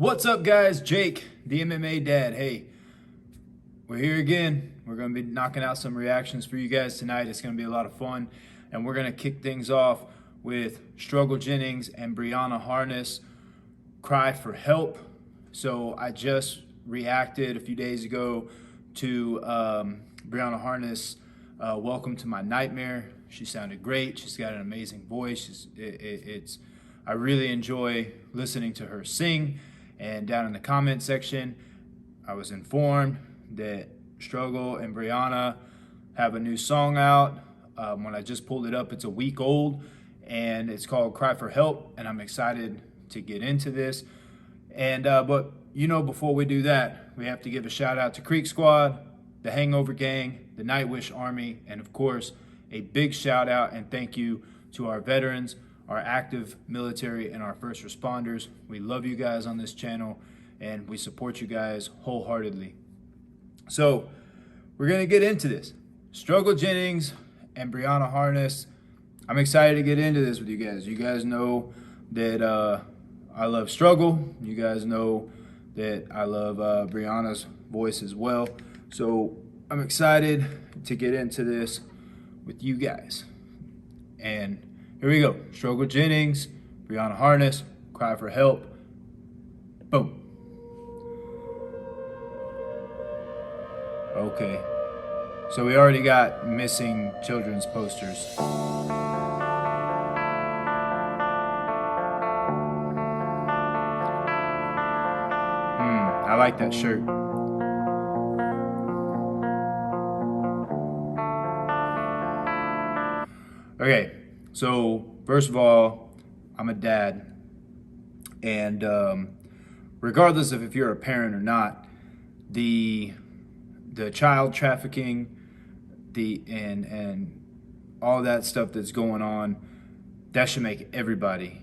What's up, guys? Jake, the MMA dad. Hey, we're here again. We're going to be knocking out some reactions for you guys tonight. It's going to be a lot of fun. And we're going to kick things off with Struggle Jennings and Brianna Harness, Cry for Help. So I just reacted a few days ago to Brianna Harness, Welcome to My Nightmare. She sounded great. She's got an amazing voice. I really enjoy listening to her sing. And down in the comment section, I was informed that Struggle and Brianna have a new song out. When I just pulled it up, it's a week old, and it's called Cry for Help, and I'm excited to get into this. And but before we do that, we have to give a shout out to Creek Squad, the Hangover Gang, the Nightwish Army, and of course, a big shout out and thank you to our veterans, our active military, and our first responders. We love you guys on this channel, and we support you guys wholeheartedly. So we're gonna get into this. Struggle Jennings and Brianna Harness. I'm excited to get into this with you guys. You guys know that I love Struggle. You guys know that I love Brianna's voice as well. So I'm excited to get into this with you guys. And here we go. Struggle Jennings, Brianna Harness, Cry for Help. Boom. Okay. So we already got missing children's posters. I like that shirt. Okay. So, first of all, I'm a dad, and regardless of if you're a parent or not, the child trafficking, and all that stuff that's going on, that should make everybody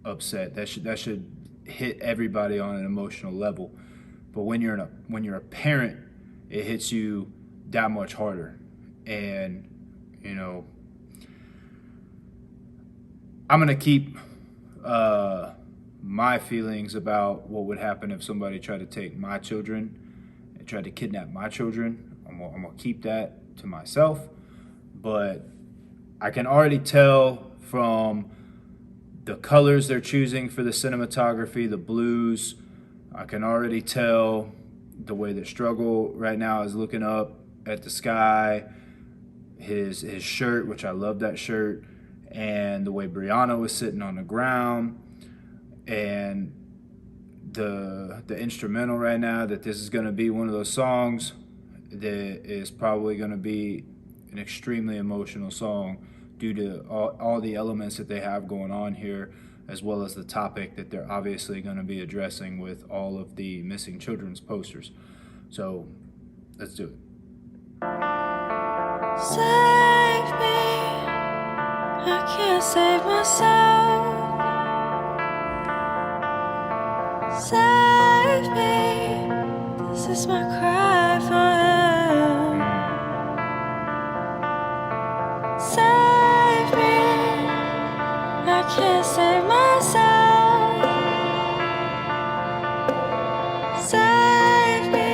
upset. That should hit everybody on an emotional level. But when you're a parent, it hits you that much harder, and I'm going to keep my feelings about what would happen if somebody tried to take my children and tried to kidnap my children. I'm going to keep that to myself. But I can already tell from the colors they're choosing for the cinematography, the blues. I can already tell the way that Struggle right now is looking up at the sky, his shirt, which I love that shirt, and the way Brianna was sitting on the ground, and the instrumental right now, that this is going to be one of those songs that is probably going to be an extremely emotional song due to all the elements that they have going on here, as well as the topic that they're obviously going to be addressing with all of the missing children's posters. So let's do it. Save me, I can't save myself. Save me, this is my cry for help. Save me, I can't save myself. Save me,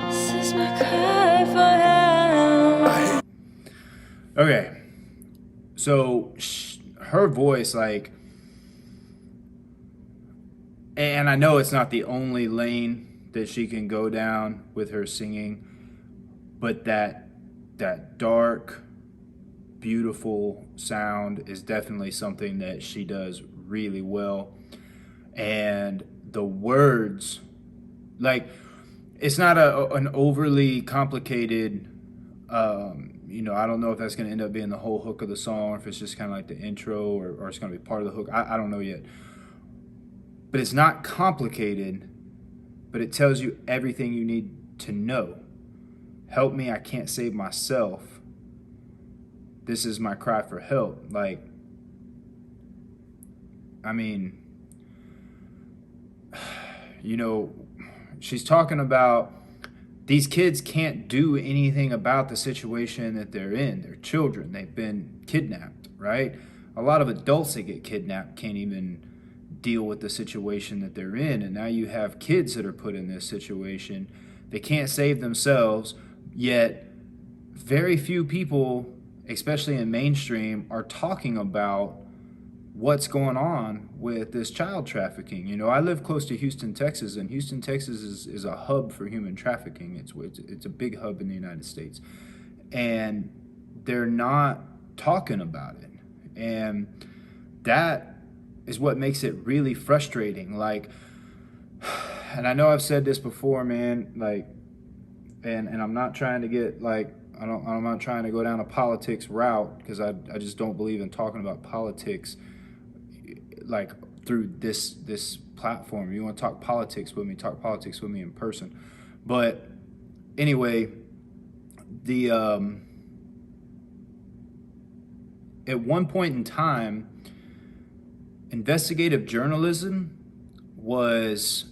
this is my cry for help. Okay, so her voice, and I know it's not the only lane that she can go down with her singing, but that dark, beautiful sound is definitely something that she does really well. And the words, it's not an overly complicated, I don't know if that's going to end up being the whole hook of the song, or if it's just kind of like the intro, or it's going to be part of the hook. I don't know yet. But it's not complicated, but it tells you everything you need to know. Help me, I can't save myself. This is my cry for help. She's talking about these kids can't do anything about the situation that they're in. They're children. They've been kidnapped, right? A lot of adults that get kidnapped can't even deal with the situation that they're in. And now you have kids that are put in this situation. They can't save themselves, yet very few people, especially in mainstream, are talking about what's going on with this child trafficking. You know, I live close to Houston, Texas, and Houston, Texas is a hub for human trafficking. It's a big hub in the United States. And they're not talking about it. And that is what makes it really frustrating. Like, and I know I've said this before, man, like, and I'm not trying to get like, I'm not trying to go down a politics route, because I just don't believe in talking about politics like through this platform. You want to talk politics with me, talk politics with me in person. But anyway, the at one point in time, investigative journalism was,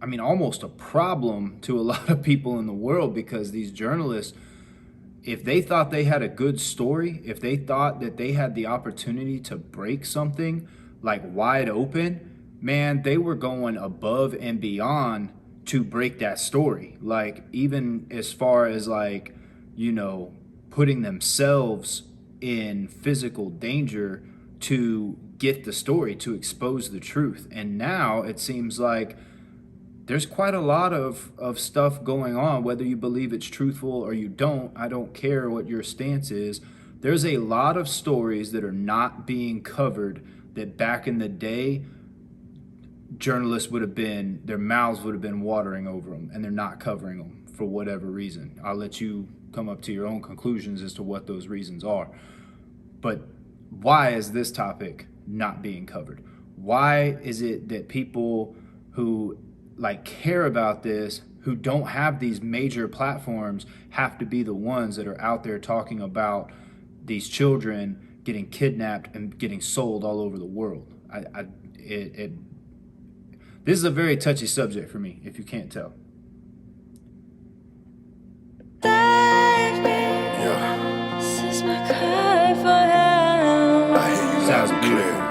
I mean, almost a problem to a lot of people in the world, because these journalists, if they thought they had a good story, if they thought that they had the opportunity to break something like wide open, man, they were going above and beyond to break that story. Like, even as far as like, you know, putting themselves in physical danger to get the story, to expose the truth. And now it seems like there's quite a lot of stuff going on, whether you believe it's truthful or you don't. I don't care what your stance is. There's a lot of stories that are not being covered that back in the day, journalists would have been, their mouths would have been watering over them, and they're not covering them for whatever reason. I'll let you come up to your own conclusions as to what those reasons are. But why is this topic not being covered? Why is it that people who like care about this, who don't have these major platforms, have to be the ones that are out there talking about these children getting kidnapped and getting sold all over the world? This is a very touchy subject for me, if you can't tell. Yeah. This is my cry for help. Sounds beautiful.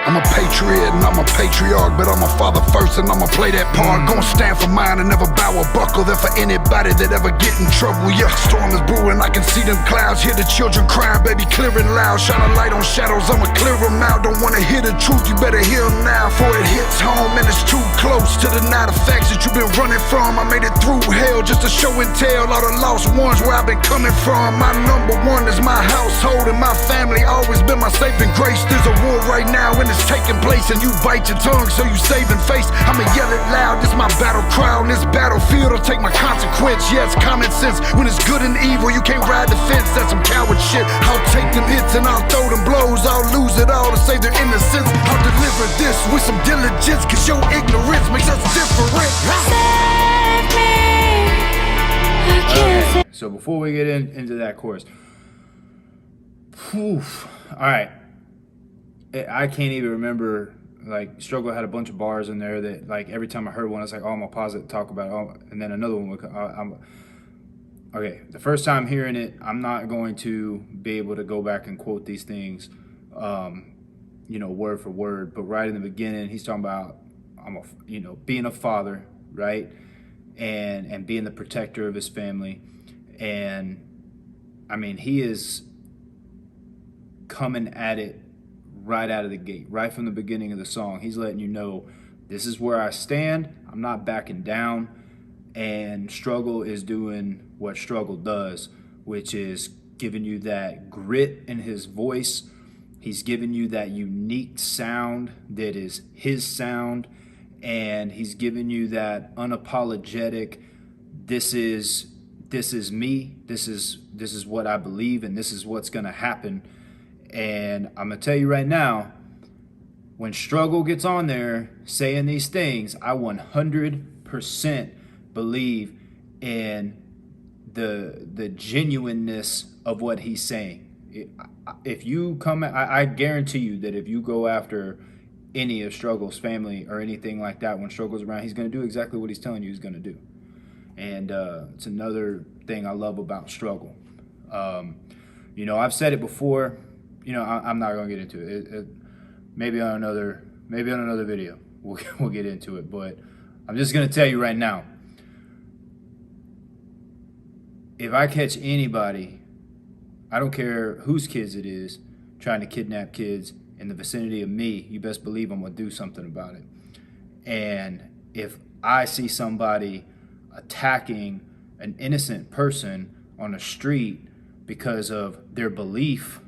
I'm a patriot and I'm a patriarch, but I'm a father first and I'ma play that part. Gonna stand for mine and never bow or buckle there for anybody that ever get in trouble. Yeah, storm is brewing, I can see them clouds, hear the children crying, baby clearing loud. Shine a light on shadows, I'ma clear them out. Don't wanna hear the truth, you better hear them now, before it hits home and it's too close to the night of facts that you've been running from. I made it through hell just to show and tell all the lost ones where I've been coming from. My number one is my household and my family, always been my saving grace. There's a war right now and it's taking place, and you bite your tongue so you saving face. I'ma yell it loud, this my battle cry on this battlefield. I'll take my consequence, yeah, it's common sense. When it's good and evil, you can't ride the fence, that's some coward shit. I'll take them hits and I'll throw them blows, I'll lose it all to save their innocence. I'll deliver this with some diligence, cause your ignorance makes us different. Save me. I can't So before we get into that chorus, all right, I can't even remember. Like, Struggle had a bunch of bars in there that, like, every time I heard one, I was like, oh, I'm gonna pause it and talk about it. Oh, and then another one would come. Okay, the first time hearing it, I'm not going to be able to go back and quote these things, you know, word for word. But right in the beginning, he's talking about, being a father, right, and being the protector of his family, and I mean, he is coming at it right out of the gate, right from the beginning of the song. He's letting you know, this is where I stand. I'm not backing down. And Struggle is doing what Struggle does, which is giving you that grit in his voice. He's giving you that unique sound that is his sound. And he's giving you that unapologetic, this is me. This is what I believe, and this is what's gonna happen. And I'm gonna tell you right now, when Struggle gets on there saying these things, I 100% believe in the genuineness of what he's saying. If you come, I guarantee you that if you go after any of Struggle's family or anything like that, when Struggle's around, he's gonna do exactly what he's telling you he's gonna do. And it's another thing I love about Struggle. You know, I've said it before. You know, I'm not going to get into it. maybe on another video we'll get into it. But I'm just gonna tell you right now, if I catch anybody, I don't care whose kids it is, trying to kidnap kids in the vicinity of me, you best believe I'm gonna do something about it. And if I see somebody attacking an innocent person on the street because of their belief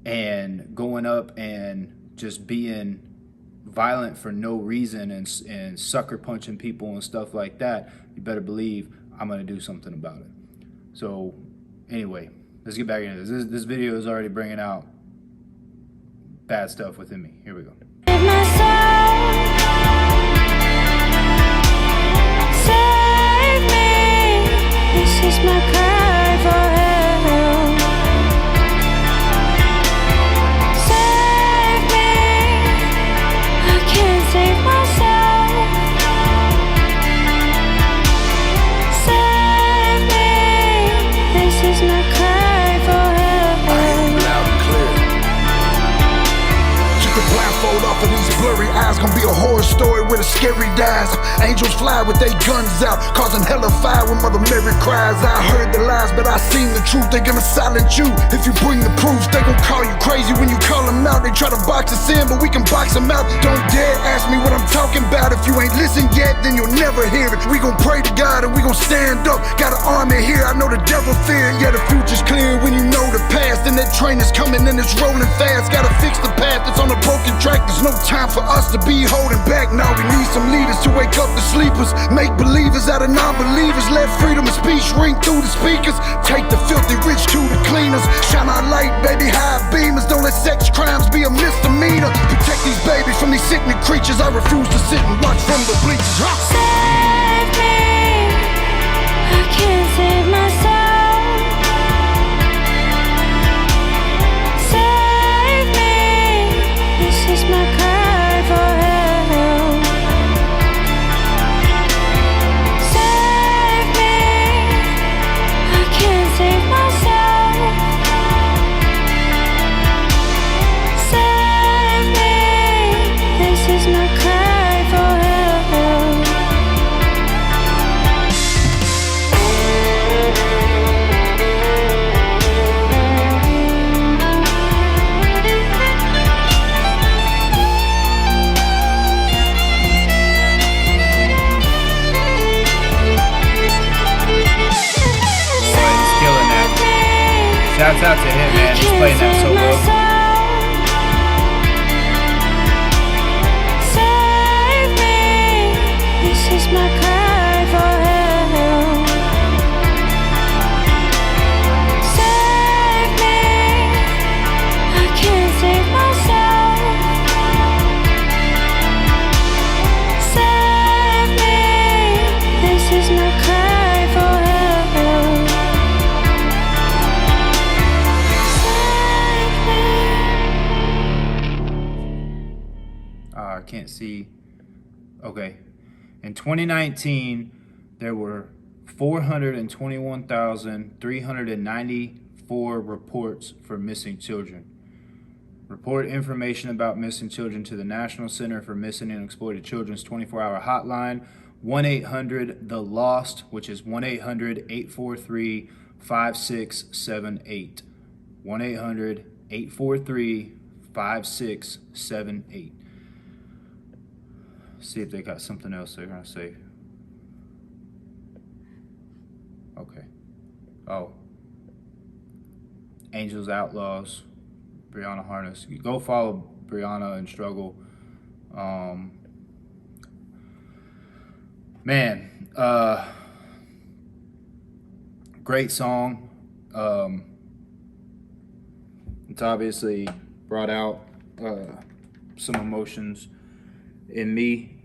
and going up and just being violent for no reason and sucker punching people and stuff like that, you better believe I'm gonna do something about it. So anyway, let's get back into this. This video is already bringing out bad stuff within me. Here we go. Save me. This is my cry for help. Save me. I can't save myself. Save me. This is my cry for help. I hear you loud and clear. Took the blindfold off of these blurry eyes. Gonna be a horror story with a scary dies. Angels fly with their guns out, causing hell of fire when Mother Mary cries. I heard the lies, but I seen the truth. They gonna silence you if you bring the proof. They gon' call you crazy when you call them out. They try to box us in, but we can box them out. Don't dare ask me what I'm talking about. If you ain't listened yet, then you'll never hear it. We gon' pray to God and we gon' stand up. Got an army here, I know the devil fear. Yeah, the future's clear when you know the past. And that train is coming and it's rolling fast. Gotta fix the path that's on a broken track. There's no time for us to be holding back. Now we need some leaders to wake up the sleepers. Make believers out of non-believers. Let freedom of speech ring through the speakers. Take the filthy rich to the cleaners. Shine our light, baby, high beamers. Don't let sex crimes be a misdemeanor. Protect these babies from these sickening creatures. I refuse to sit and watch from the bleachers. Save me. I can't save myself. Save me. This is my cry for help. Save me. I can't save myself. Save me. This is my cry for help. Boy, he's killing that. Shouts out to him, man. He's playing that so well. Save me. This is my cry for help. Save me. I can't save myself. Save me. This is my cry for help. Save me. I can't see. Okay. In 2019, there were 421,394 reports for missing children. Report information about missing children to the National Center for Missing and Exploited Children's 24-hour hotline, 1-800-THE-LOST, which is 1-800-843-5678. 1-800-843-5678. See if they got something else they're gonna say. Okay. Oh. Angels Outlaws, Brianna Harness. You go follow Brianna and Struggle. Man, great song. It's obviously brought out some emotions in me.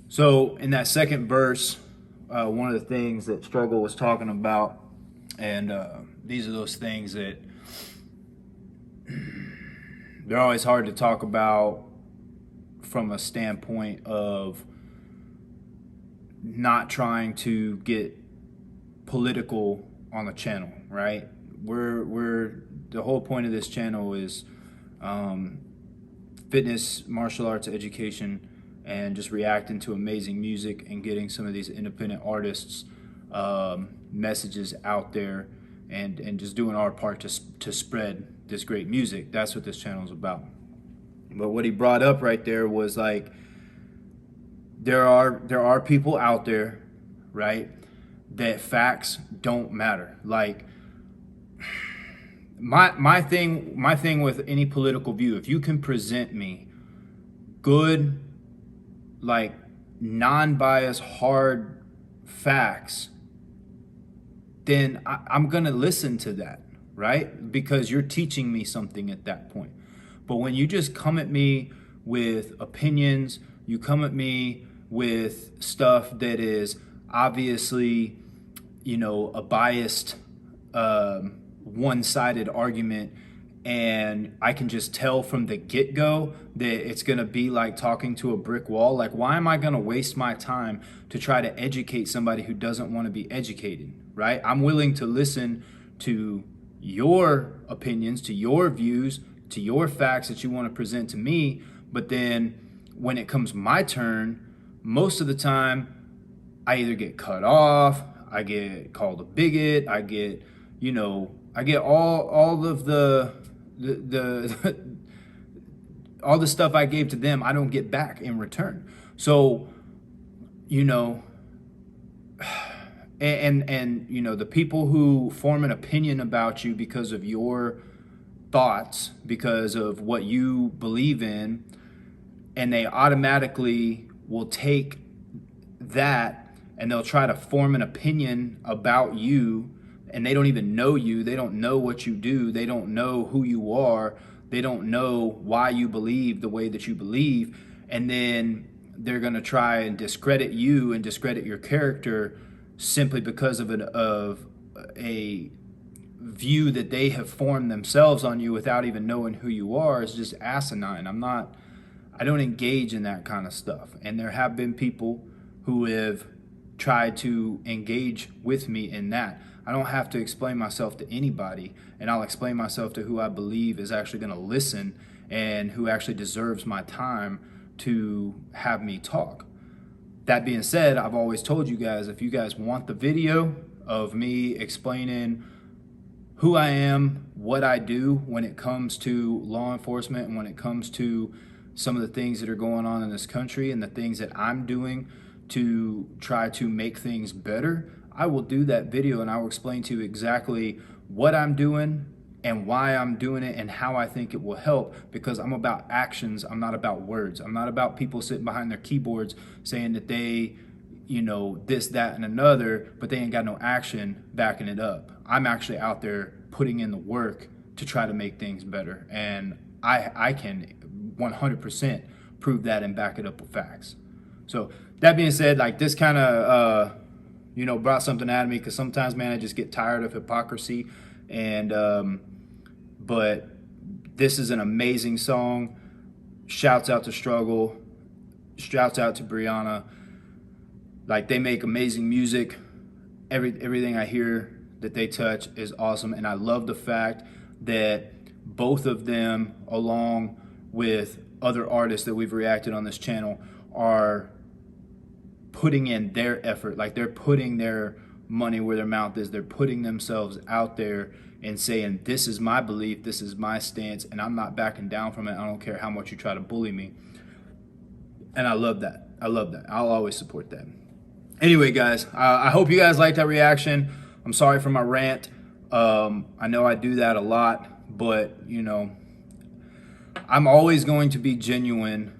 So in that second verse, one of the things that Struggle was talking about, and these are those things that they're always hard to talk about from a standpoint of not trying to get political on the channel, right? We're the whole point of this channel is fitness, martial arts education, and just reacting to amazing music and getting some of these independent artists messages out there, and just doing our part to spread this great music. That's what this channel is about. But what he brought up right there was like, there are people out there, right, that facts don't matter. Like, my thing with any political view, if you can present me good, like, non-biased, hard facts, then I'm gonna listen to that, right? Because you're teaching me something at that point. But when you just come at me with opinions, you come at me with stuff that is obviously, a biased, one-sided argument, and I can just tell from the get-go that it's gonna be like talking to a brick wall. Like, why am I gonna waste my time to try to educate somebody who doesn't want to be educated, right? I'm willing to listen to your opinions, to your views, to your facts that you want to present to me, but then when it comes my turn, most of the time I either get cut off, I get called a bigot, I get all of the all the stuff I gave to them, I don't get back in return. So, and the people who form an opinion about you because of your thoughts, because of what you believe in, and they automatically will take that and they'll try to form an opinion about you, and they don't even know you, they don't know what you do, they don't know who you are, they don't know why you believe the way that you believe, and then they're going to try and discredit you and discredit your character simply because of a view that they have formed themselves on you without even knowing who you are. Is just asinine. I don't engage in that kind of stuff. And there have been people who have tried to engage with me in that. I don't have to explain myself to anybody, and I'll explain myself to who I believe is actually going to listen and who actually deserves my time to have me talk. That being said, I've always told you guys, if you guys want the video of me explaining who I am, what I do when it comes to law enforcement and when it comes to some of the things that are going on in this country and the things that I'm doing to try to make things better, I will do that video and I will explain to you exactly what I'm doing and why I'm doing it and how I think it will help, because I'm about actions, I'm not about words. I'm not about people sitting behind their keyboards saying that they, this, that, and another, but they ain't got no action backing it up. I'm actually out there putting in the work to try to make things better, and I can 100% prove that and back it up with facts. So that being said, like, this kind of brought something out of me, because sometimes, man, I just get tired of hypocrisy, and but this is an amazing song. Shouts out to Struggle, shouts out to Brianna. Like, they make amazing music. Everything I hear that they touch is awesome, and I love the fact that both of them, along with other artists that we've reacted on this channel, are putting in their effort. Like, they're putting their money where their mouth is. They're putting themselves out there and saying, this is my belief, this is my stance, and I'm not backing down from it. I don't care how much you try to bully me. And I love that. I love that. I'll always support that. Anyway, guys, I hope you guys liked that reaction. I'm sorry for my rant. I know I do that a lot, but, I'm always going to be genuine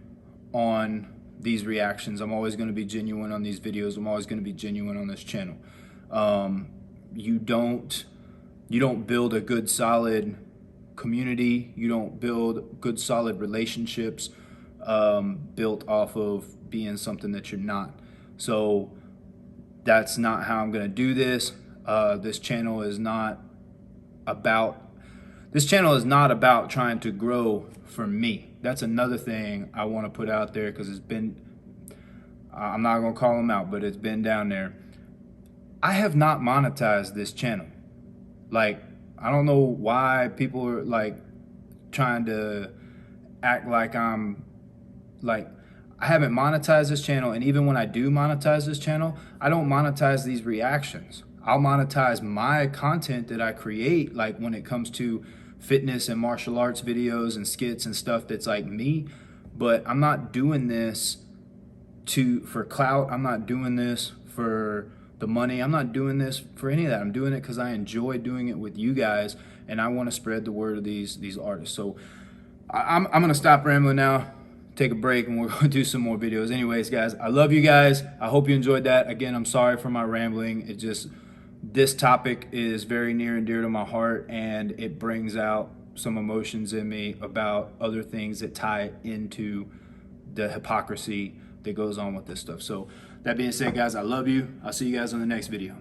on these reactions. I'm always going to be genuine on these videos. I'm always going to be genuine on this channel. You don't build a good, solid community. You don't build good, solid relationships built off of being something that you're not. So that's not how I'm going to do this. This channel is not about trying to grow for me. That's another thing I want to put out there, because it's been, I'm not going to call them out, but it's been down there. I have not monetized this channel. Like, I don't know why people are like trying to act like I'm like, I haven't monetized this channel, and even when I do monetize this channel, I don't monetize these reactions. I'll monetize my content that I create, like when it comes to fitness and martial arts videos and skits and stuff that's like me. But I'm not doing this for clout. I'm not doing this for the money. I'm not doing this for any of that. I'm doing it because I enjoy doing it with you guys, and I want to spread the word of these artists. So I'm gonna stop rambling now, take a break, and we're gonna do some more videos. Anyways, guys, I love you guys. I hope you enjoyed that. Again, I'm sorry for my rambling. It just, this topic is very near and dear to my heart, and it brings out some emotions in me about other things that tie into the hypocrisy that goes on with this stuff. So that being said, guys, I love you. I'll see you guys on the next video.